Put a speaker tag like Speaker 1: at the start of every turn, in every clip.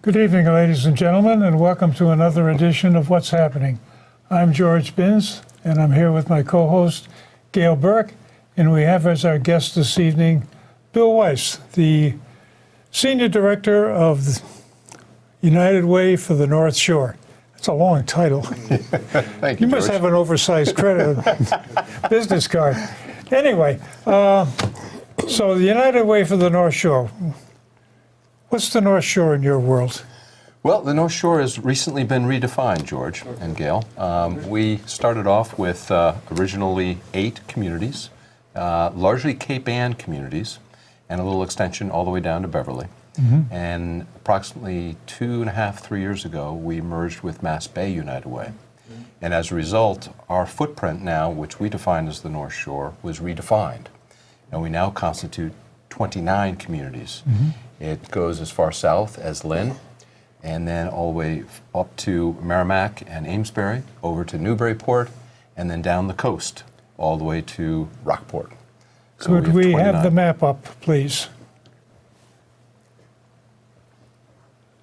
Speaker 1: Good evening, ladies and gentlemen, and welcome to another edition of What's Happening. I'm George Binns, and I'm here with my co-host, Gail Burke, and we have as our guest this evening, Bill Weihs, the Senior Director of the United Way for the North Shore. It's a long title.
Speaker 2: Thank you,
Speaker 1: You must
Speaker 2: George.
Speaker 1: have an oversized credit business card. Anyway, so the United Way for the North Shore. What's the North Shore in your world?
Speaker 2: Well, the North Shore has recently been redefined, George and Gail. We started off with originally 8 communities, largely Cape Ann communities, and a little extension all the way down to Beverly. Mm-hmm. And approximately 2.5, 3 years ago, we merged with Mass Bay United Way. Mm-hmm. And as a result, our footprint now, which we define as the North Shore, was redefined. And we now constitute 29 communities. Mm-hmm. It goes as far south as Lynn, and then all the way up to Merrimack and Amesbury, over to Newburyport, and then down the coast, all the way to Rockport. So
Speaker 1: Could we have the map up, please?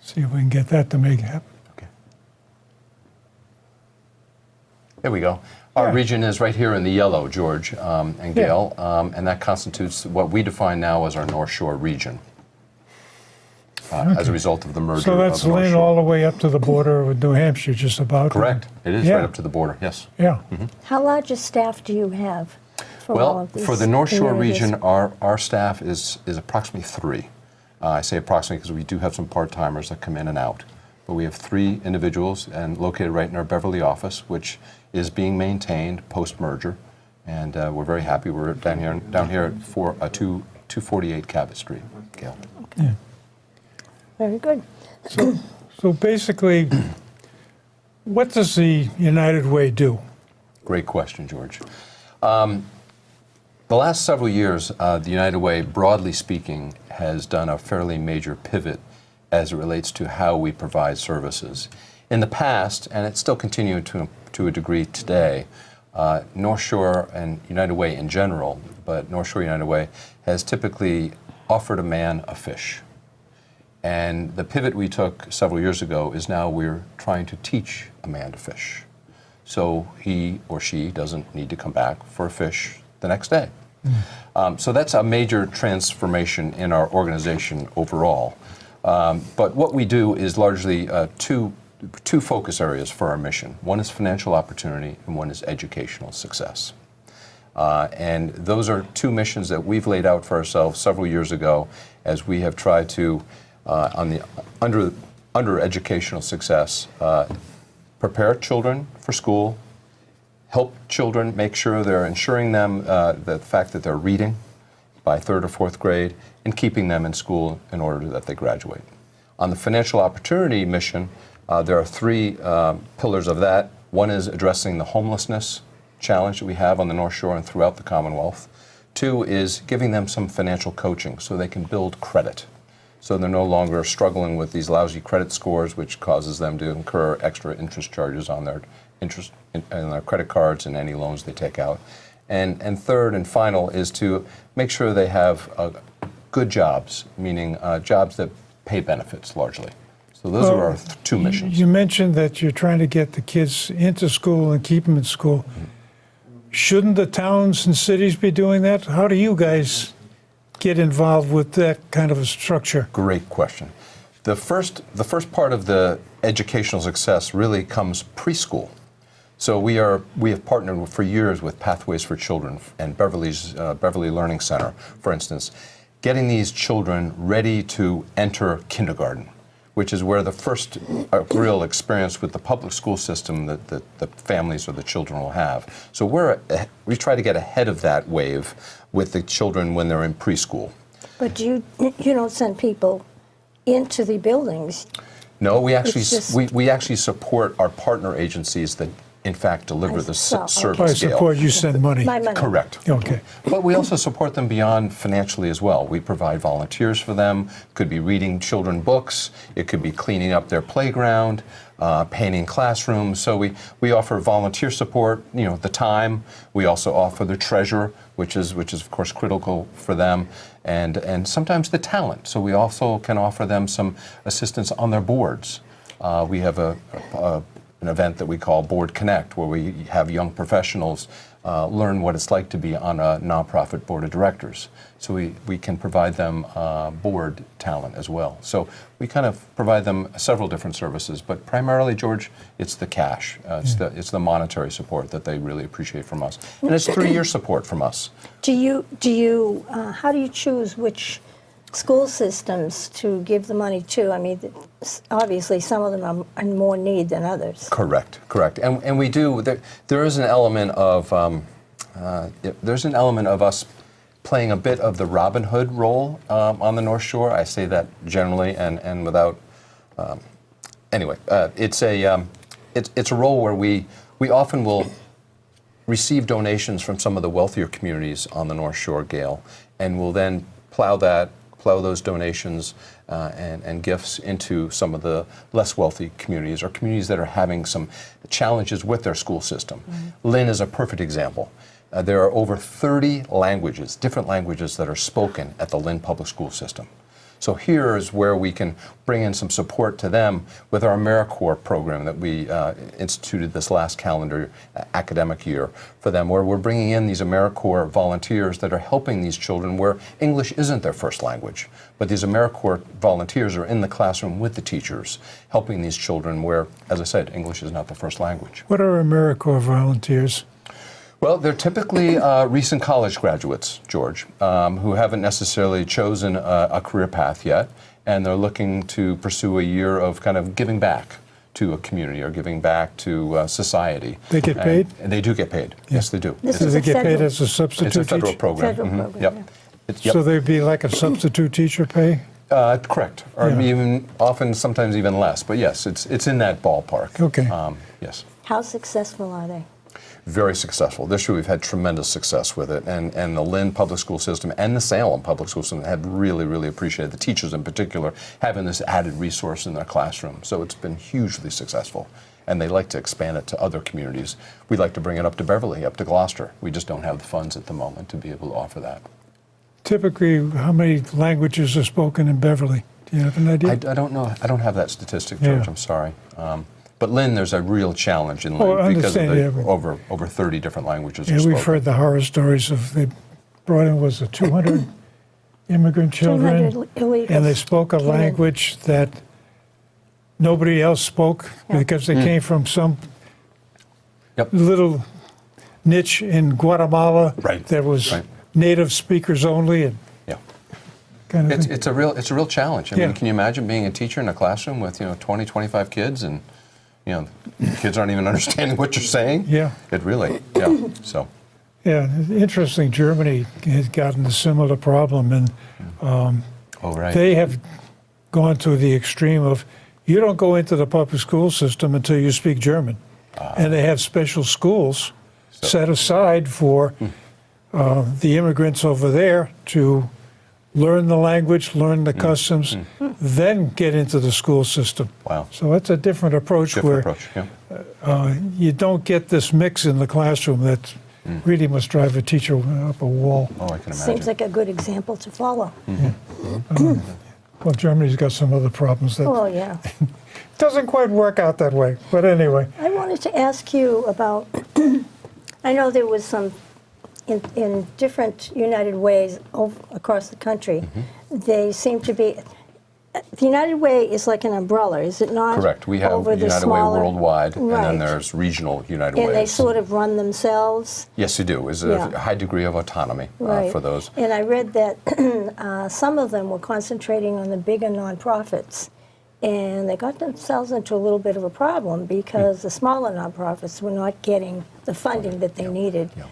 Speaker 1: See if we can get that to make it happen.
Speaker 2: Okay. There we go. Our region is right here in the yellow, George and Gail, and that constitutes what we define now as our North Shore region. As a result of the merger.
Speaker 1: So that's
Speaker 2: of the North
Speaker 1: Lynn
Speaker 2: Shore.
Speaker 1: all the way up to the border with New Hampshire, just about.
Speaker 2: Correct. It is
Speaker 1: Yeah.
Speaker 2: right up to the border, yes.
Speaker 1: Yeah.
Speaker 2: Mm-hmm.
Speaker 3: How large a staff do you have for all
Speaker 2: Well,
Speaker 3: of these
Speaker 2: for the North Shore
Speaker 3: communities?
Speaker 2: region, our staff is approximately 3. I say approximately because we do have some part-timers that come in and out. But we have 3 individuals and located right in our Beverly office, which is being maintained post-merger. And we're very happy. We're down here at 248 Cabot Street, Gail.
Speaker 1: Yeah.
Speaker 3: Very good.
Speaker 1: So basically, what does the United Way do?
Speaker 2: Great question, George. The last several years, the United Way, broadly speaking, has done a fairly major pivot as it relates to how we provide services. In the past, and it's still continuing to a degree today, North Shore and United Way in general, but North Shore United Way has typically offered a man a fish. And the pivot we took several years ago is now we're trying to teach a man to fish. So he or she doesn't need to come back for a fish the next day. So that's a major transformation in our organization overall. But what we do is largely two focus areas for our mission. One is financial opportunity and one is educational success. And those are 2 missions that we've laid out for ourselves several years ago as we have tried to, under educational success, prepare children for school, help children make sure they're ensuring them the fact that they're reading by 3rd or 4th grade and keeping them in school in order that they graduate. On the financial opportunity mission, there are 3 pillars of that. One is addressing the homelessness challenge that we have on the North Shore and throughout the Commonwealth. 2 is giving them some financial coaching so they can build credit. So they're no longer struggling with these lousy credit scores, which causes them to incur extra interest charges on their interest in their credit cards and any loans they take out. And 3rd and final is to make sure they have good jobs, meaning jobs that pay benefits largely. So those are our 2 missions.
Speaker 1: You mentioned that you're trying to get the kids into school and keep them in school. Mm-hmm. Shouldn't the towns and cities be doing that? How do you guys get involved with that kind of a structure?
Speaker 2: Great question. The first part of the educational success really comes preschool. So we have partnered for years with Pathways for Children and Beverly Learning Center, for instance, getting these children ready to enter kindergarten, which is where the first real experience with the public school system that the families or the children will have. So we try to get ahead of that wave with the children when they're in preschool.
Speaker 3: But you don't send people into the buildings.
Speaker 2: No, we actually support our partner agencies that in fact deliver the service.
Speaker 1: By support, you send money.
Speaker 3: My money.
Speaker 2: Correct.
Speaker 1: Okay.
Speaker 2: But we also support them beyond financially as well. We provide volunteers for them. Could be reading children books. It could be cleaning up their playground. painting classrooms. So we offer volunteer support, the time. We also offer the treasure, which is of course critical for them, and sometimes the talent. So we also can offer them some assistance on their boards. We have an event that we call Board Connect, where we have young professionals learn what it's like to be on a nonprofit board of directors. So we can provide them board talent as well. So we kind of provide them several different services, but primarily, George, it's the cash. It's the monetary support that they really appreciate from us, and it's 3-year support from us.
Speaker 3: How do you choose which school systems to give the money to? I mean, obviously some of them are in more need than others.
Speaker 2: Correct. And we do. There is an element of us playing a bit of the Robin Hood role on the North Shore. I say that generally and without. Anyway, it's a role where we often will receive donations from some of the wealthier communities on the North Shore, Gail, and will then plow those donations and gifts into some of the less wealthy communities or communities that are having some challenges with their school system. Mm-hmm. Lynn is a perfect example. There are over 30 languages, different languages that are spoken at the Lynn Public School System. So here is where we can bring in some support to them with our AmeriCorps program that we instituted this last calendar academic year for them, where we're bringing in these AmeriCorps volunteers that are helping these children where English isn't their first language. But these AmeriCorps volunteers are in the classroom with the teachers, helping these children where, as I said, English is not the first language.
Speaker 1: What are AmeriCorps volunteers?
Speaker 2: Well, they're typically recent college graduates, George, who haven't necessarily chosen a career path yet, and they're looking to pursue a year of kind of giving back to a community or giving back to society.
Speaker 1: They get paid?
Speaker 2: And they do get paid. Yeah. Yes, they do.
Speaker 1: Do they get paid as a substitute teacher?
Speaker 2: It's a federal program.
Speaker 3: Federal program,
Speaker 2: Yep.
Speaker 3: yeah.
Speaker 2: Yep.
Speaker 1: So they'd be like a substitute teacher pay?
Speaker 2: Correct, or
Speaker 1: Yeah.
Speaker 2: even often, sometimes even less. But yes, it's in that ballpark.
Speaker 1: Okay.
Speaker 2: Yes.
Speaker 3: How successful are they?
Speaker 2: Very successful. This year we've had tremendous success with it, and the Lynn Public School System and the Salem Public School System have really appreciated, the teachers in particular, having this added resource in their classroom. So it's been hugely successful, and they like to expand it to other communities. We'd like to bring it up to Beverly, up to Gloucester. We just don't have the funds at the moment to be able to offer that.
Speaker 1: Typically, how many languages are spoken in Beverly? Do you have an idea?
Speaker 2: I don't know. I don't have that statistic, George.
Speaker 1: Yeah.
Speaker 2: I'm sorry. But Lynn, there's a real challenge in Lynn
Speaker 1: Oh, I
Speaker 2: because of
Speaker 1: understand,
Speaker 2: the
Speaker 1: yeah.
Speaker 2: over 30 different languages are
Speaker 1: Yeah,
Speaker 2: spoken.
Speaker 1: we've heard the horror stories of they brought in, was it 200 immigrant children?
Speaker 3: 200 illegals
Speaker 1: And they spoke a
Speaker 3: came in.
Speaker 1: language that nobody else spoke
Speaker 3: Yeah.
Speaker 1: because they came from some
Speaker 2: Yep.
Speaker 1: little niche in Guatemala
Speaker 2: Right,
Speaker 1: that was
Speaker 2: right.
Speaker 1: native speakers only and
Speaker 2: Yeah.
Speaker 1: kind of thing.
Speaker 2: It's a real challenge. I
Speaker 1: Yeah.
Speaker 2: mean, can you imagine being a teacher in a classroom with 20, 25 kids, and kids aren't even understanding what you're saying?
Speaker 1: Yeah.
Speaker 2: It really, yeah. So
Speaker 1: Yeah, interesting. Germany has gotten a similar problem, and
Speaker 2: right.
Speaker 1: they have gone to the extreme of you don't go into the public school system until you speak German. And they have special schools set aside for the immigrants over there to learn the language, learn the customs, then get into the school system.
Speaker 2: Wow.
Speaker 1: So it's a different approach
Speaker 2: Different
Speaker 1: where
Speaker 2: approach. Yeah.
Speaker 1: you don't get this mix in the classroom that really must drive a teacher up a wall.
Speaker 2: Oh, I can imagine.
Speaker 3: Seems like a good example to follow.
Speaker 1: Well, Germany's got some other problems that
Speaker 3: Oh, yeah.
Speaker 1: doesn't quite work out that way. But anyway,
Speaker 3: I wanted to ask you about, I know there was some, in different United Ways across the country, they seem to be, the United Way is like an umbrella, is it not?
Speaker 2: Correct. We have
Speaker 3: Over the
Speaker 2: United Way
Speaker 3: smaller-
Speaker 2: worldwide, and then
Speaker 3: Right.
Speaker 2: there's regional United
Speaker 3: And they
Speaker 2: Ways.
Speaker 3: sort of run themselves?
Speaker 2: Yes, you do. There's a
Speaker 3: Yeah.
Speaker 2: high degree of autonomy
Speaker 3: Right.
Speaker 2: for those.
Speaker 3: And I read that some of them were concentrating on the bigger nonprofits, and they got themselves into a little bit of a problem because the smaller nonprofits were not getting the funding that they needed.
Speaker 2: Yeah.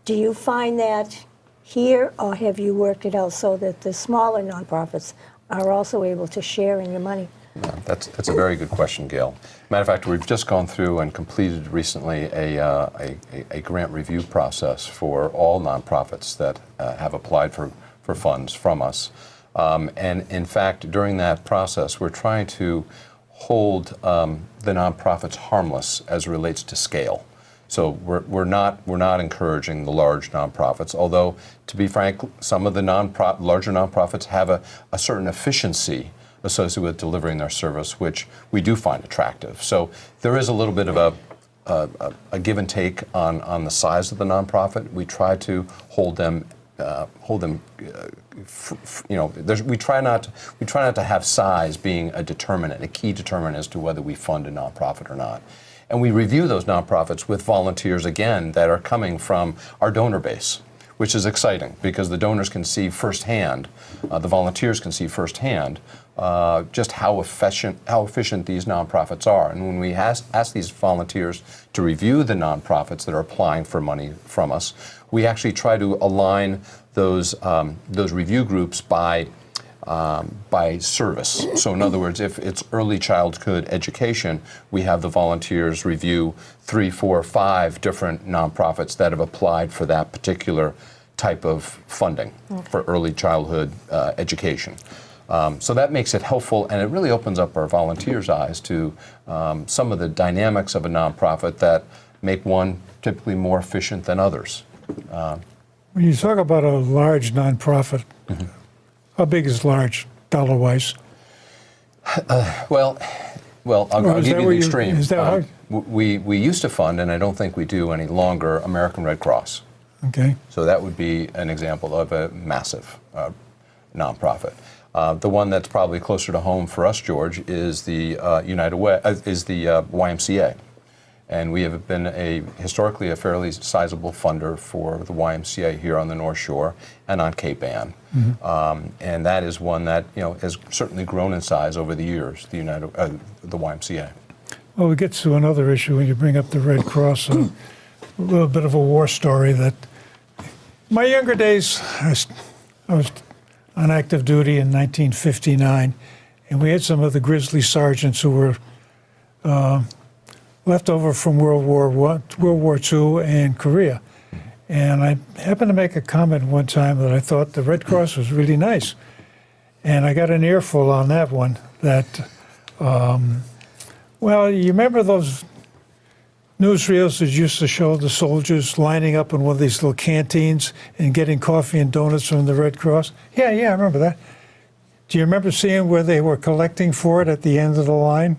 Speaker 3: Do you find that here, or have you worked it out so that the smaller nonprofits are also able to share in your money?
Speaker 2: Yeah, that's a very good question, Gail. Matter of fact, we've just gone through and completed recently a grant review process for all nonprofits that have applied for funds from us. And in fact, during that process, we're trying to hold the nonprofits harmless as it relates to scale. So we're not encouraging the large nonprofits, although, to be frank, some of the larger nonprofits have a certain efficiency associated with delivering their service, which we do find attractive. So there is a little bit of a give and take on the size of the nonprofit. We try to hold them. We try not to have size being a key determinant as to whether we fund a nonprofit or not. And we review those nonprofits with volunteers, again, that are coming from our donor base, which is exciting because the donors can see firsthand, the volunteers can see firsthand just how efficient these nonprofits are. And when we ask these volunteers to review the nonprofits that are applying for money from us, we actually try to align those review groups by service. So in other words, if it's early childhood education, we have the volunteers review 3, 4, 5 different nonprofits that have applied for that particular type of funding for early childhood education. So that makes it helpful, and it really opens up our volunteers' eyes to some of the dynamics of a nonprofit that make one typically more efficient than others.
Speaker 1: When you talk about a large nonprofit, how big is large, dollar-wise?
Speaker 2: Well, I'll give you the extreme.
Speaker 1: Is that hard?
Speaker 2: We used to fund, and I don't think we do any longer, American Red Cross.
Speaker 1: Okay.
Speaker 2: So that would be an example of a massive nonprofit. The one that's probably closer to home for us, George, is the YMCA. And we have been historically a fairly sizable funder for the YMCA here on the North Shore and on Cape Ann. And that is one that has certainly grown in size over the years, the YMCA.
Speaker 1: Well, we get to another issue when you bring up the Red Cross, a little bit of a war story that my younger days, I was on active duty in 1959, and we had some of the grizzly sergeants who were left over from World War II and Korea. And I happened to make a comment one time that I thought the Red Cross was really nice. And I got an earful on that one that, well, you remember those newsreels that used to show the soldiers lining up in one of these little canteens and getting coffee and donuts from the Red Cross? Yeah, I remember that. Do you remember seeing where they were collecting for it at the end of the line?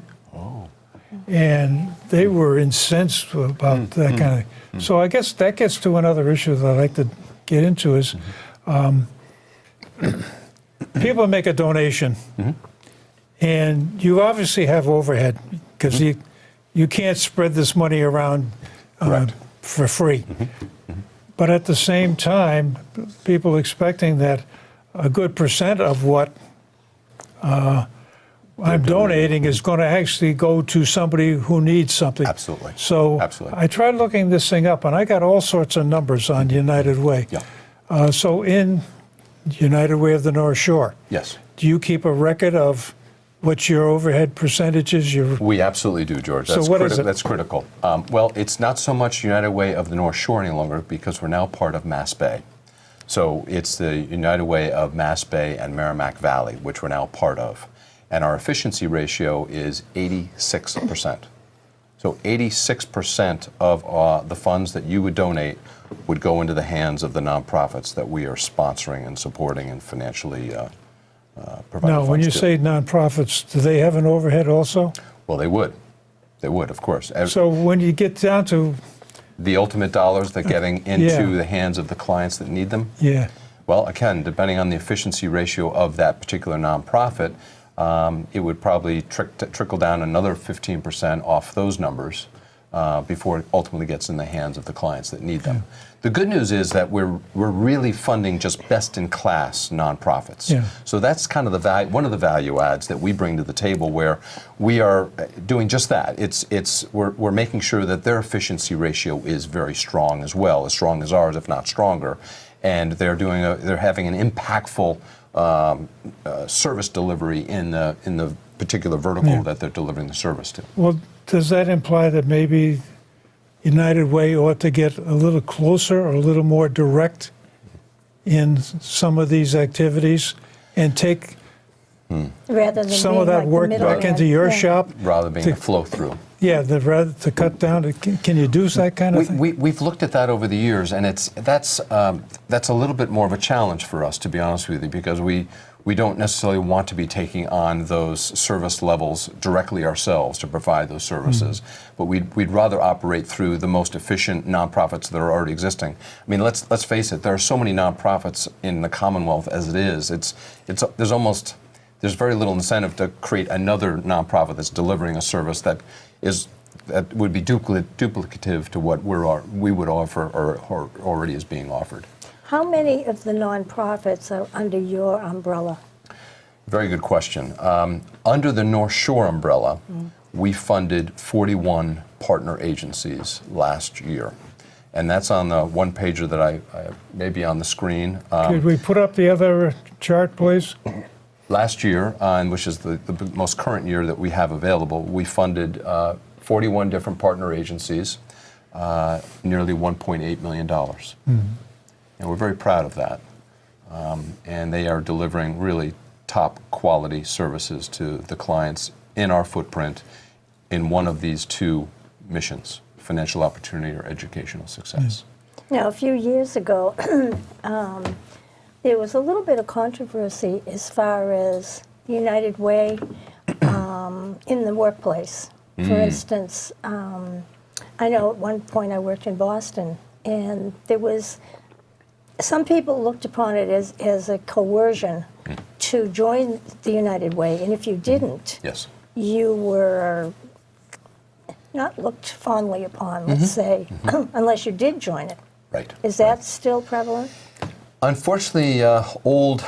Speaker 1: And they were incensed about that kind of thing. So I guess that gets to another issue that I'd like to get into is people make a donation, and you obviously have overhead because you can't spread this money around for free. But at the same time, people expecting that a good percent of what I'm donating is going to actually go to somebody who needs something.
Speaker 2: Absolutely.
Speaker 1: So I tried looking this thing up, and I got all sorts of numbers on United Way.
Speaker 2: Yeah.
Speaker 1: So in United Way of the North Shore,
Speaker 2: Yes.
Speaker 1: do you keep a record of what your overhead percentage is?
Speaker 2: We absolutely do, George. That's
Speaker 1: So what is it?
Speaker 2: That's critical. Well, it's not so much United Way of the North Shore any longer because we're now part of Mass Bay. So it's the United Way of Mass Bay and Merrimack Valley, which we're now part of. And our efficiency ratio is 86%. So 86% of the funds that you would donate would go into the hands of the nonprofits that we are sponsoring and supporting and financially providing
Speaker 1: Now,
Speaker 2: funds
Speaker 1: when you
Speaker 2: to.
Speaker 1: say nonprofits, do they have an overhead also?
Speaker 2: Well, they would. They would, of course.
Speaker 1: So when you get down to
Speaker 2: The ultimate dollars that getting into
Speaker 1: Yeah.
Speaker 2: the hands of the clients that need them?
Speaker 1: yeah,
Speaker 2: Well, again, depending on the efficiency ratio of that particular nonprofit, it would probably trickle down another 15% off those numbers before it ultimately gets in the hands of the clients that need them. The good news is that we're really funding just best-in-class nonprofits.
Speaker 1: Yeah.
Speaker 2: So that's kind of one of the value adds that we bring to the table, where we are doing just that. We're making sure that their efficiency ratio is very strong as well, as strong as ours, if not stronger, and they're having an impactful service delivery in the particular vertical that they're delivering the service to.
Speaker 1: well, does that imply that maybe United Way ought to get a little closer or a little more direct in some of these activities and take
Speaker 3: rather than
Speaker 1: some
Speaker 3: being
Speaker 1: of that
Speaker 3: like the
Speaker 1: work back
Speaker 3: middleman.
Speaker 1: into your
Speaker 3: Yeah.
Speaker 1: shop?
Speaker 2: Rather than being
Speaker 1: To-
Speaker 2: a flow through.
Speaker 1: Yeah, rather to cut down. Can you do that kind of thing?
Speaker 2: We've looked at that over the years, and that's a little bit more of a challenge for us, to be honest with you, because we don't necessarily want to be taking on those service levels directly ourselves to provide those services, but we'd rather operate through the most efficient nonprofits that are already existing. I mean, let's face it, there are so many nonprofits in the Commonwealth as it is. There's very little incentive to create another nonprofit that's delivering a service that would be duplicative to what we would offer or already is being offered.
Speaker 3: How many of the nonprofits are under your umbrella?
Speaker 2: Very good question. Under the North Shore umbrella, we funded 41 partner agencies last year. And that's on the one pager that I may be on the screen.
Speaker 1: Could we put up the other chart, please?
Speaker 2: Last year, which is the most current year that we have available, we funded 41 different partner agencies, nearly $1.8 million. And we're very proud of that. And they are delivering really top quality services to the clients in our footprint in one of these two missions, financial opportunity or educational success.
Speaker 3: Now, a few years ago, there was a little bit of controversy as far as the United Way in the workplace. For instance, I know at one point I worked in Boston, and there was some people looked upon it as a coercion to join the United Way, and if you didn't,
Speaker 2: Yes.
Speaker 3: you were not looked fondly upon, let's say, unless you did join it.
Speaker 2: Right.
Speaker 3: Is that still prevalent?
Speaker 2: Unfortunately, old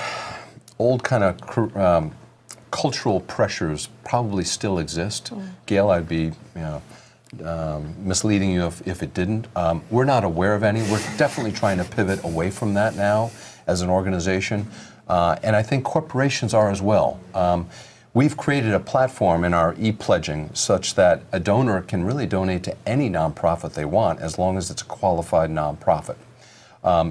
Speaker 2: kind of cultural pressures probably still exist. Gail, I'd be misleading you if it didn't. We're not aware of any. We're definitely trying to pivot away from that now as an organization, and I think corporations are as well. We've created a platform in our e-pledging such that a donor can really donate to any nonprofit they want as long as it's a qualified nonprofit.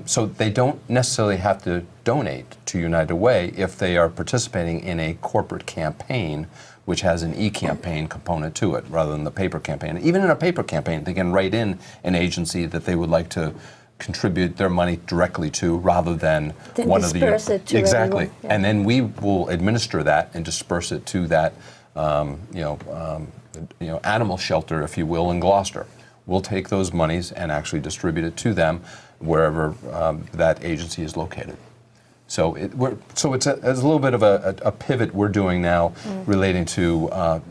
Speaker 2: So they don't necessarily have to donate to United Way if they are participating in a corporate campaign which has an e-campaign component to it rather than the paper campaign. Even in a paper campaign, they can write in an agency that they would like to contribute their money directly to rather than
Speaker 3: Then
Speaker 2: one of the...
Speaker 3: disperse it to
Speaker 2: Exactly.
Speaker 3: everyone, yeah.
Speaker 2: And then we will administer that and disperse it to that animal shelter, if you will, in Gloucester. We'll take those monies and actually distribute it to them wherever that agency is located. So it's a little bit of a pivot we're doing now relating to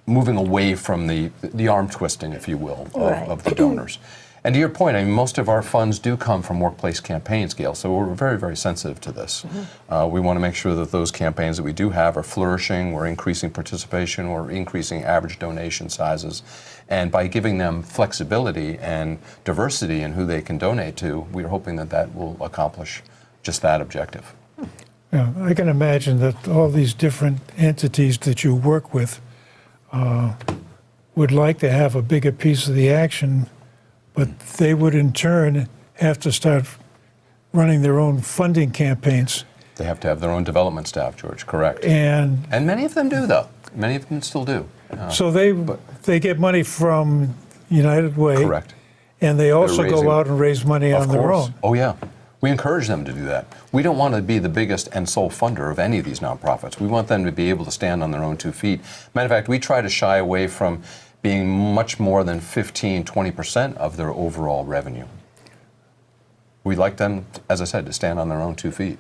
Speaker 2: moving away from the arm twisting, if you will, of the donors. And to your point, I mean, most of our funds do come from workplace campaigns, Gail, so we're very, very sensitive to this. We want to make sure that those campaigns that we do have are flourishing, we're increasing participation, we're increasing average donation sizes, and by giving them flexibility and diversity in who they can donate to, we're hoping that that will accomplish just that objective.
Speaker 1: Yeah, I can imagine that all these different entities that you work with would like to have a bigger piece of the action, but they would in turn have to start running their own funding campaigns.
Speaker 2: They have to have their own development staff, George, correct.
Speaker 1: And
Speaker 2: many of them do, though. Many of them still do.
Speaker 1: so they get money from United Way.
Speaker 2: Correct.
Speaker 1: And they also
Speaker 2: raising-
Speaker 1: go out and raise money on their own.
Speaker 2: Oh, yeah. We encourage them to do that. We don't want to be the biggest and sole funder of any of these nonprofits. We want them to be able to stand on their own 2 feet. Matter of fact, we try to shy away from being much more than 15, 20% of their overall revenue. We'd like them, as I said, to stand on their own 2 feet.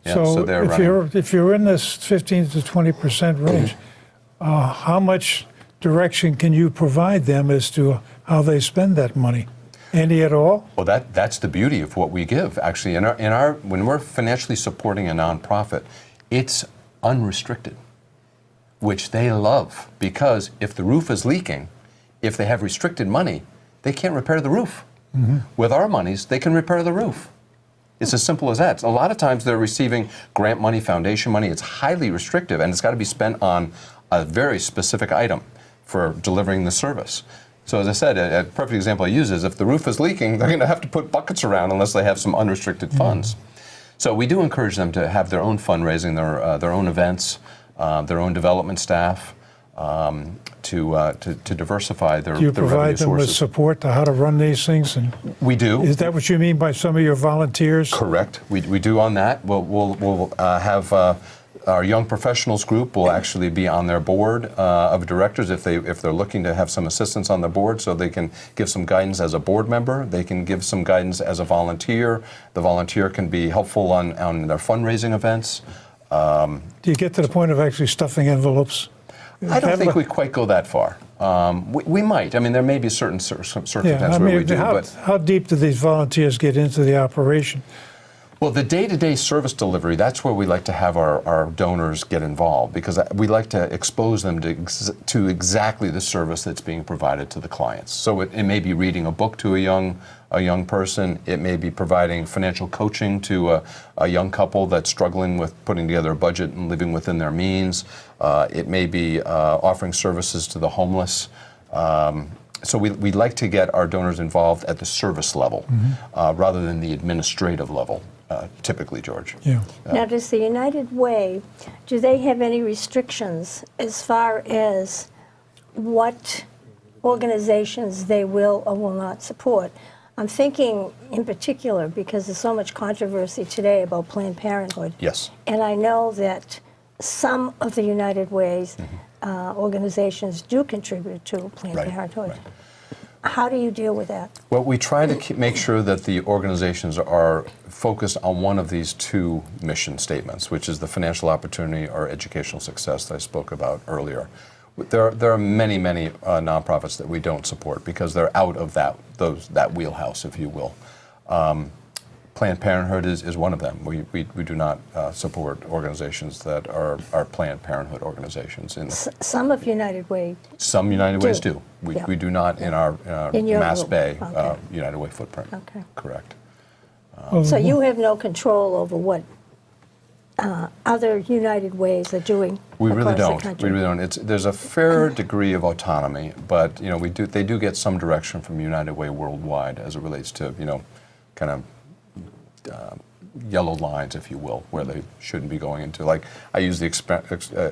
Speaker 2: Yeah,
Speaker 1: So
Speaker 2: they're
Speaker 1: if
Speaker 2: running.
Speaker 1: you're in this 15 to 20% range, how much direction can you provide them as to how they spend that money? Any at all?
Speaker 2: Well, that's the beauty of what we give. Actually, when we're financially supporting a nonprofit, it's unrestricted, which they love, because if the roof is leaking, if they have restricted money, they can't repair the roof. With our monies, they can repair the roof. It's as simple as that. A lot of times they're receiving grant money, foundation money. It's highly restrictive, and it's got to be spent on a very specific item for delivering the service. So as I said, a perfect example I use is if the roof is leaking, they're going to have to put buckets around unless they have some unrestricted funds. So we do encourage them to have their own fundraising, their own events. their own development staff, to diversify their
Speaker 1: Do you
Speaker 2: their
Speaker 1: provide
Speaker 2: revenue
Speaker 1: them with
Speaker 2: sources.
Speaker 1: support to how to run these things? And
Speaker 2: We do.
Speaker 1: is that what you mean by some of your volunteers?
Speaker 2: Correct. We do on that. We'll have our young professionals group will actually be on their board of directors if they're looking to have some assistance on their board, so they can give some guidance as a board member. They can give some guidance as a volunteer. The volunteer can be helpful on their fundraising events.
Speaker 1: Do you get to the point of actually stuffing envelopes?
Speaker 2: I don't think we quite go that far. We might. I mean, there may be certain circumstances where we do, but
Speaker 1: how deep do these volunteers get into the operation?
Speaker 2: well, the day-to-day service delivery, that's where we like to have our donors get involved, because we like to expose them to exactly the service that's being provided to the clients. So it may be reading a book to a young person. It may be providing financial coaching to a young couple that's struggling with putting together a budget and living within their means. It may be offering services to the homeless. So we like to get our donors involved at the service level rather than the administrative level, typically, George.
Speaker 1: Yeah.
Speaker 3: Now, does the United Way, do they have any restrictions as far as what organizations they will or will not support? I'm thinking in particular because there's so much controversy today about Planned Parenthood.
Speaker 2: Yes.
Speaker 3: And I know that some of the United Way's organizations do contribute to Planned
Speaker 2: Right,
Speaker 3: Parenthood.
Speaker 2: right.
Speaker 3: How do you deal with that?
Speaker 2: Well, we try to make sure that the organizations are focused on one of these two mission statements, which is the financial opportunity or educational success that I spoke about earlier. There are many nonprofits that we don't support because they're out of that wheelhouse, if you will. Planned Parenthood is one of them. We do not support organizations that are Planned Parenthood organizations.
Speaker 3: Some of United Way.
Speaker 2: Some United Ways do.
Speaker 3: Yeah.
Speaker 2: We do not in our
Speaker 3: In your
Speaker 2: Mass
Speaker 3: group.
Speaker 2: Bay
Speaker 3: Okay.
Speaker 2: United Way footprint.
Speaker 3: Okay.
Speaker 2: Correct.
Speaker 3: So you have no control over what other United Ways are doing
Speaker 2: We really
Speaker 3: across the
Speaker 2: don't.
Speaker 3: country?
Speaker 2: We really don't. There's a fair degree of autonomy, but they do get some direction from United Way worldwide as it relates to kind of yellow lines, if you will, where they shouldn't be going into. Like I use the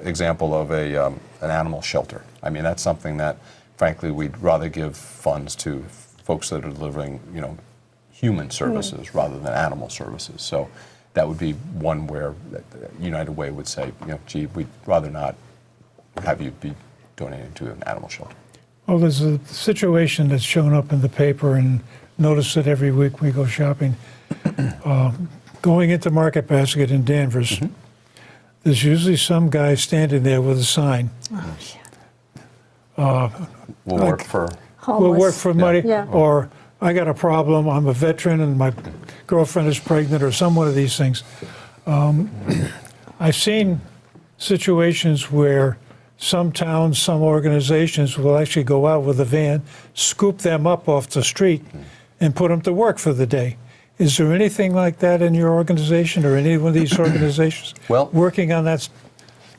Speaker 2: example of an animal shelter. I mean, that's something that, frankly, we'd rather give funds to folks that are delivering, human services rather than animal services. So that would be one where United Way would say, gee, we'd rather not have you be donating to an animal shelter.
Speaker 1: Well, there's a situation that's shown up in the paper, and notice it every week we go shopping. Going into Market Basket in Danvers, there's usually some guy standing there with a sign.
Speaker 3: Oh, shit.
Speaker 2: We'll
Speaker 1: Like-
Speaker 2: work for.
Speaker 3: Homeless.
Speaker 1: We'll work for money,
Speaker 3: Yeah.
Speaker 1: or I got a problem, I'm a veteran and my girlfriend is pregnant, or some one of these things. I've seen situations where some towns, some organizations will actually go out with a van, scoop them up off the street, and put them to work for the day. Is there anything like that in your organization or any one of these organizations
Speaker 2: Well,
Speaker 1: working on that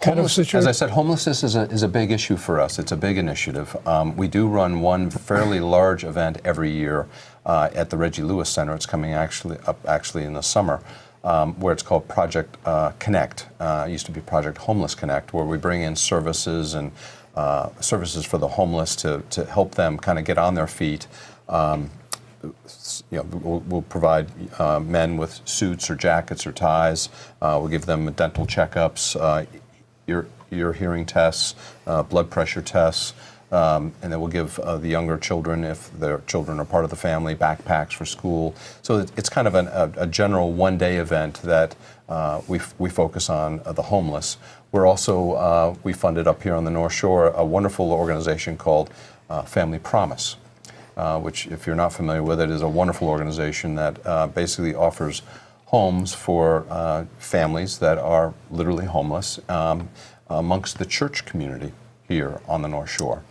Speaker 1: kind of situation?
Speaker 2: As I said, homelessness is a big issue for us. It's a big initiative. We do run one fairly large event every year at the Reggie Lewis Center. It's coming actually in the summer, where it's called Project Connect. It used to be Project Homeless Connect, where we bring in services and services for the homeless to help them kind of get on their feet. We'll provide men with suits or jackets or ties. We'll give them dental checkups, ear hearing tests, blood pressure tests, and then we'll give the younger children, if their children are part of the family, backpacks for school. So it's kind of a general one-day event that we focus on the homeless. We're also, we funded up here on the North Shore a wonderful organization called Family Promise. Which, if you're not familiar with it, is a wonderful organization that basically offers homes for families that are literally homeless amongst the church community here on the North Shore.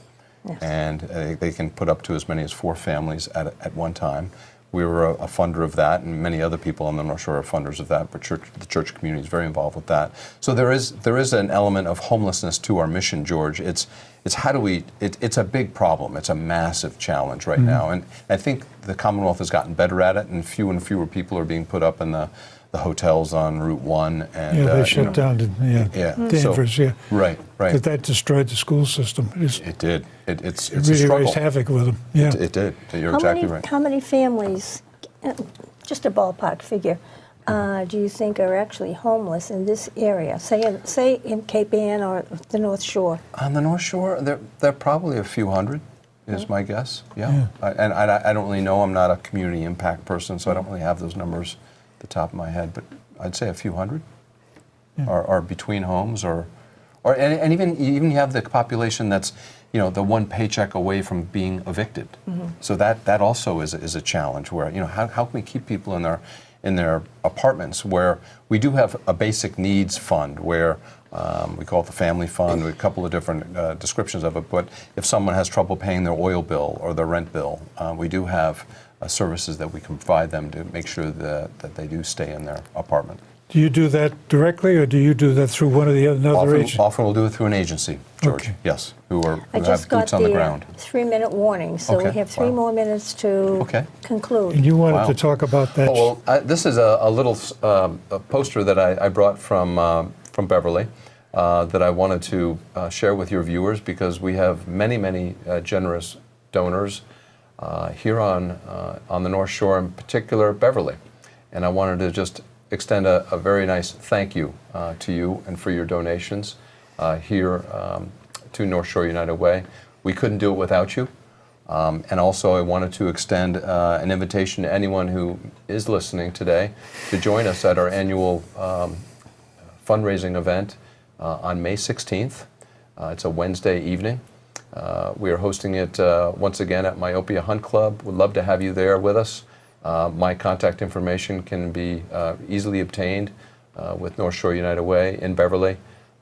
Speaker 3: Yes.
Speaker 2: And they can put up to as many as 4 families at one time. We were a funder of that, and many other people on the North Shore are funders of that, but the church community is very involved with that. So there is an element of homelessness to our mission, George. It's how do we, it's a big problem. It's a massive challenge right now. And I think the Commonwealth has gotten better at it, and fewer people are being put up in the the hotels on Route 1. And,
Speaker 1: Yeah, they
Speaker 2: you
Speaker 1: shut
Speaker 2: know,
Speaker 1: down to
Speaker 2: Yeah.
Speaker 1: Danvers, yeah.
Speaker 2: Right, right.
Speaker 1: Because that destroyed the school system.
Speaker 2: It did. It's a
Speaker 1: really
Speaker 2: struggle.
Speaker 1: raised havoc with them. Yeah.
Speaker 2: It did. You're exactly right.
Speaker 3: How many families, just a ballpark figure, do you think are actually homeless in this area? Say in Cape Ann or the North Shore.
Speaker 2: On the North Shore, there are probably a few hundred, is my guess. Yeah. I don't really know. I'm not a community impact person, so I don't really have those numbers at the top of my head. But I'd say a few hundred are between homes, and even you have the population that's, you know, the one paycheck away from being evicted. So that also is a challenge. Where, you know, how can we keep people in their apartments, where we do have a basic needs fund where we call it the family fund, with a couple of different descriptions of it, but if someone has trouble paying their oil bill or their rent bill, we do have services that we can provide them to make sure that they do stay in their apartment.
Speaker 1: Do you do that directly, or do you do that through one of the another agents?
Speaker 2: Often we'll do it through an agency, George,
Speaker 1: Okay.
Speaker 2: yes, who
Speaker 3: I
Speaker 2: have
Speaker 3: just got
Speaker 2: boots on the ground.
Speaker 3: the 3-minute warning, so we
Speaker 2: Okay,
Speaker 3: have 3
Speaker 2: wow.
Speaker 3: more minutes to
Speaker 2: Okay.
Speaker 3: conclude.
Speaker 1: And you wanted
Speaker 2: Wow.
Speaker 1: to talk about that.
Speaker 2: Oh, well, this is a little a poster that I brought from Beverly that I wanted to share with your viewers, because we have many generous donors here on the North Shore, in particular Beverly. And I wanted to just extend a very nice thank you to you and for your donations here to North Shore United Way. We couldn't do it without you. And also I wanted to extend an invitation to anyone who is listening today to join us at our annual fundraising event on May 16th. It's a Wednesday evening. We are hosting it once again at Myopia Hunt Club. We'd love to have you there with us. My contact information can be easily obtained with North Shore United Way in Beverly.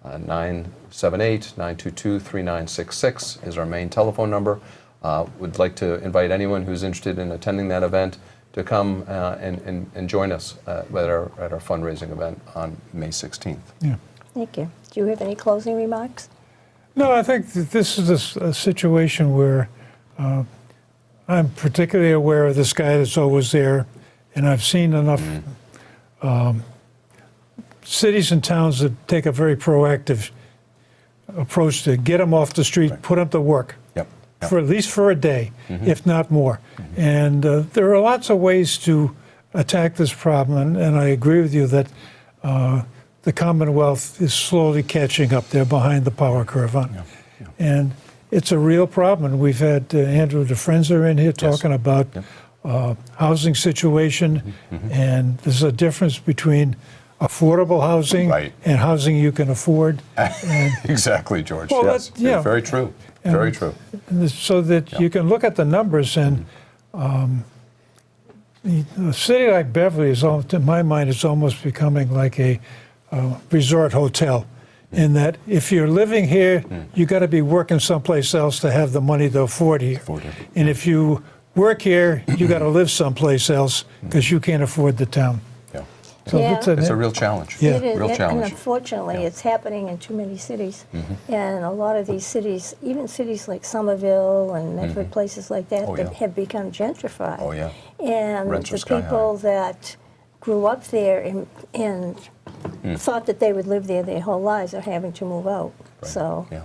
Speaker 2: 978-922-3966 is our main telephone number. Would like to invite anyone who's interested in attending that event to come and join us at our fundraising event on May 16th.
Speaker 1: Yeah.
Speaker 3: Thank you. Do you have any closing remarks?
Speaker 1: No, I think that this is a situation where I'm particularly aware of this guy that's always there, and I've seen enough cities and towns that take a very proactive approach to get them off the street, put them to work,
Speaker 2: Yep.
Speaker 1: for at least for a day, if not more. And there are lots of ways to attack this problem, and I agree with you that the Commonwealth is slowly catching up. They're behind the power curve on it. And it's a real problem. And we've had Andrew DeFrenza in here talking about housing situation, and there's a difference between affordable housing and housing you can afford. And
Speaker 2: Exactly, George.
Speaker 1: Well,
Speaker 2: yes,
Speaker 1: that- yeah.
Speaker 2: very true. Very true.
Speaker 1: so that you can look at the numbers, and a city like Beverly is, in my mind, is almost becoming like a resort hotel, in that if you're living here, you got to be working someplace else to have the money to afford here. And if you work here, you got to live someplace else because you can't afford the town.
Speaker 2: Yeah.
Speaker 1: So
Speaker 3: Yeah.
Speaker 2: It's a real challenge.
Speaker 1: Yeah.
Speaker 3: It is,
Speaker 2: Real
Speaker 3: and
Speaker 2: challenge.
Speaker 3: unfortunately, it's happening in too many cities. And a lot of these cities, even cities like Somerville and Medford, places like that,
Speaker 2: Oh,
Speaker 3: that
Speaker 2: yeah.
Speaker 3: have become gentrified.
Speaker 2: Oh, yeah.
Speaker 3: And
Speaker 2: Rents are
Speaker 3: the
Speaker 2: sky
Speaker 3: people that grew up there and thought that they would live there their whole lives are having to move out.
Speaker 2: Right.
Speaker 3: So,
Speaker 2: Yeah.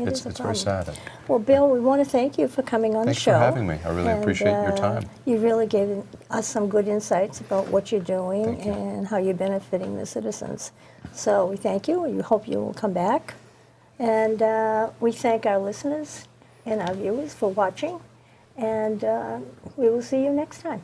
Speaker 3: it
Speaker 2: It's
Speaker 3: is a
Speaker 2: very sad.
Speaker 3: well, Bill, we want to thank you for coming on
Speaker 2: Thanks
Speaker 3: the show.
Speaker 2: for having me. I really appreciate your time.
Speaker 3: You really gave us some good insights about what you're doing
Speaker 2: Thank you.
Speaker 3: and how you're benefiting the citizens. So we thank you. We hope you will come back. And we thank our listeners and our viewers for watching. And we will see you next time.